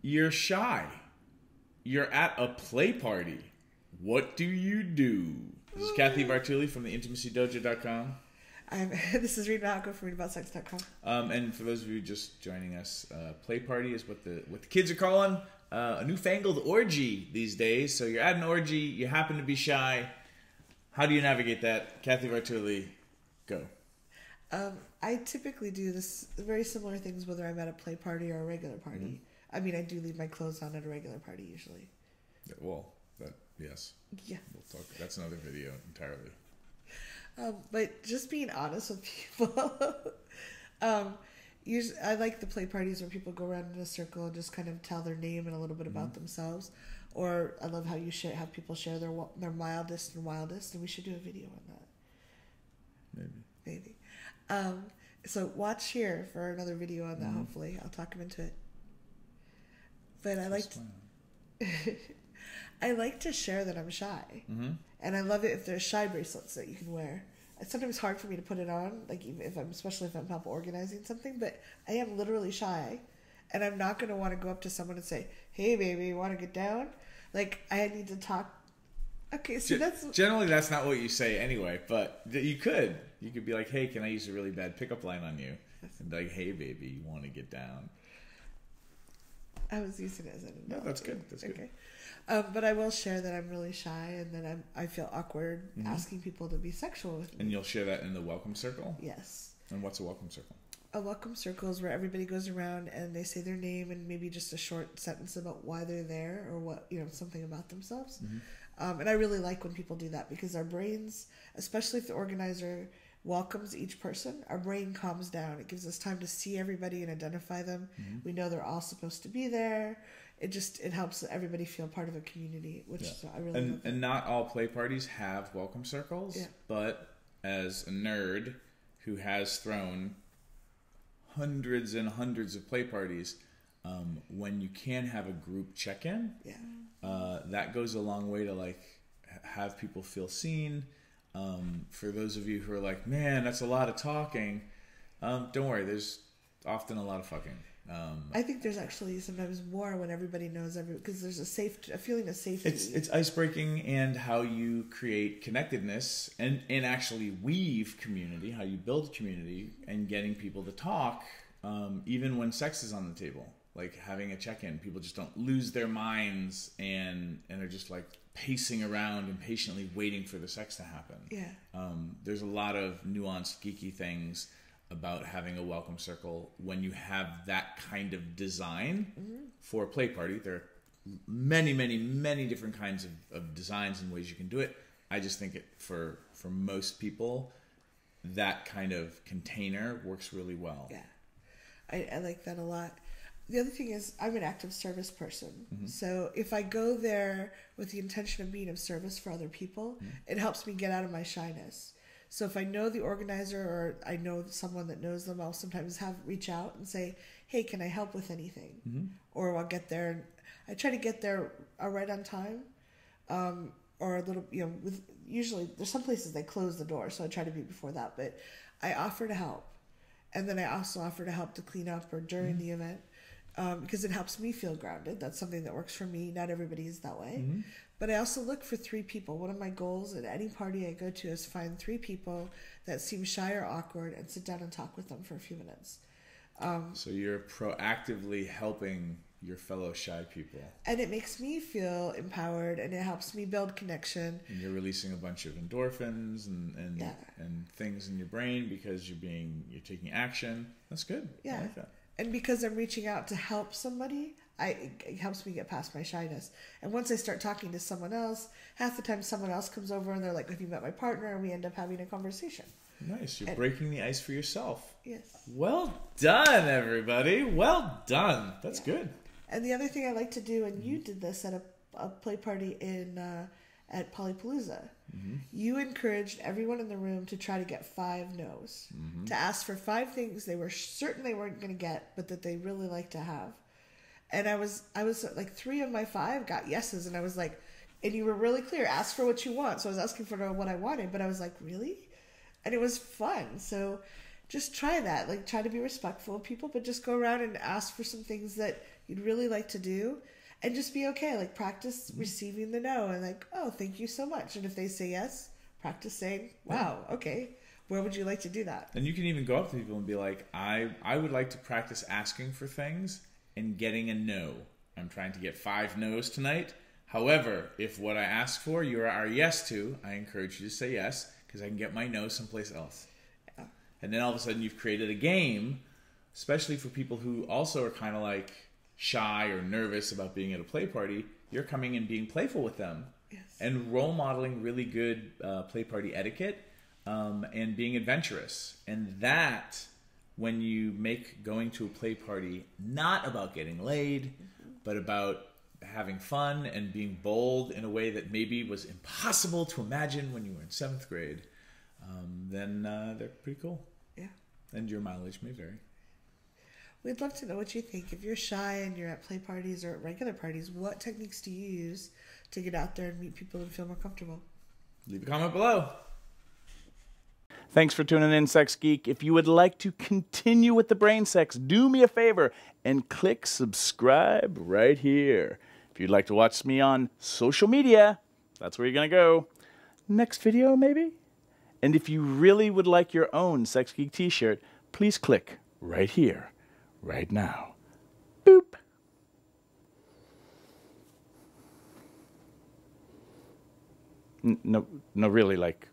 You're shy. You're at a play party. What do you do? This is Cathy Vartuli from theintimacydojo.com. This is Reid from readaboutsex.com. And for those of you just joining us, play party is what the kids are calling a newfangled orgy these days. So you're at an orgy, you happen to be shy. How do you navigate that? Cathy Vartuli, go. I typically do this very similar things whether I'm at a play party or a regular party. Mm-hmm. I mean, I do leave my clothes on at a regular party usually. Yeah, well, yes. Yeah. We'll talk. That's another video entirely. But just being honest with people. Usually, I like the play parties where people go around in a circle and just kind of tell their name and a little bit about themselves. Or I love how you have people share their mildest and wildest, and we should do a video on that. Maybe. So watch here for another video on that. Hopefully, I'll talk him into it. But I like to share that I'm shy, and I love it if there's shy bracelets that you can wear. It's sometimes hard for me to put it on, like even especially if I'm helping organizing something. But I am literally shy, and I'm not going to want to go up to someone and say, "Hey, baby, you want to get down?" Like I need to talk. Okay, so that's not what you say anyway. But you could be like, "Hey, can I use a really bad pickup line on you?" And be like, "Hey, baby, you want to get down?" I was using it as an analogy. No, that's good. That's okay. Good. But I will share that I'm really shy and that I feel awkward asking people to be sexual with me. And you'll share that in the welcome circle? Yes. And what's a welcome circle? A welcome circle is where everybody goes around and they say their name and maybe just a short sentence about why they're there or what, something about themselves. And I really like when people do that because our brains, especially if the organizer welcomes each person, our brain calms down. It gives us time to see everybody and identify them. We know they're all supposed to be there. It helps everybody feel part of a community, which I really love. And not all play parties have welcome circles, but as a nerd who has thrown hundreds and hundreds of play parties, when you can have a group check-in, that goes a long way to have people feel seen. For those of you who are like, man, that's a lot of talking, don't worry, there's often a lot of fucking. I think there's actually sometimes more when everybody knows because there's a feeling of safety. It's icebreaking and how you create connectedness and actually weave community, how you build community and getting people to talk, even when sex is on the table. Like having a check-in, people just don't lose their minds and are just like pacing around impatiently waiting for the sex to happen. Yeah. There's a lot of nuanced, geeky things about having a welcome circle when you have that kind of design for a play party. There are many, many, many different kinds of designs and ways you can do it. I just think for most people, that kind of container works really well. Yeah. I like that a lot. The other thing is I'm an active service person. So if I go there with the intention of being of service for other people, it helps me get out of my shyness. So if I know the organizer or I know someone that knows them, I'll sometimes reach out and say, hey, can I help with anything? Or I'll get there. And I try to get there right on time. Or a little, usually there's some places they close the door. So I try to be before that. But I offer to help. And then I also offer to help to clean up or during the event. Because it helps me feel grounded. That's something that works for me. Not everybody is that way. But I also look for 3 people. One of my goals at any party I go to is find 3 people that seem shy or awkward and sit down and talk with them for a few minutes. So you're proactively helping your fellow shy people. And it makes me feel empowered and it helps me build connection. And you're releasing a bunch of endorphins and things in your brain because you're taking action. That's good. Yeah. I like that. And because I'm reaching out to help somebody, it helps me get past my shyness. And once I start talking to someone else, half the time someone else comes over and they're like, have you met my partner? And we end up having a conversation. Nice. You're breaking the ice for yourself. Yes. Well done, everybody. Well done. That's good. And the other thing I like to do, and you did this at a play party at Polypalooza, you encouraged everyone in the room to try to get 5 no's, to ask for 5 things they were certain they weren't going to get, but that they really like to have. And I was like 3 of my 5 got yeses, and I was like, and you were really clear, ask for what you want. So I was asking for what I wanted, but I was like, really? And it was fun. So just try that. Like, try to be respectful of people, but just go around and ask for some things that you'd really like to do, and just be okay. Like, practice receiving the no, and like, oh, thank you so much. And if they say yes, practice saying, wow, okay, where would you like to do that? And you can even go up to people and be like, I would like to practice asking for things and getting a no. I'm trying to get 5 no's tonight. However, if what I ask for you are yes to, I encourage you to say yes, because I can get my no someplace else. Yeah. And then all of a sudden you've created a game, especially for people who also are kind of like shy or nervous about being at a play party. You're coming and being playful with them. Yes. And role modeling really good play party etiquette and being adventurous. And that, when you make going to a play party not about getting laid, but about having fun and being bold in a way that maybe was impossible to imagine when you were in 7th grade, then they're pretty cool. Yeah. And your mileage may vary. We'd love to know what you think. If you're shy and you're at play parties or at regular parties, what techniques do you use to get out there and meet people and feel more comfortable? Leave a comment below. Thanks for tuning in, Sex Geek. If you would like to continue with the brain sex, do me a favor and click subscribe right here. If you'd like to watch me on social media, that's where you're going to go. Next video, maybe? And if you really would like your own Sex Geek t-shirt, please click right here, right now. Boop. No, really, like...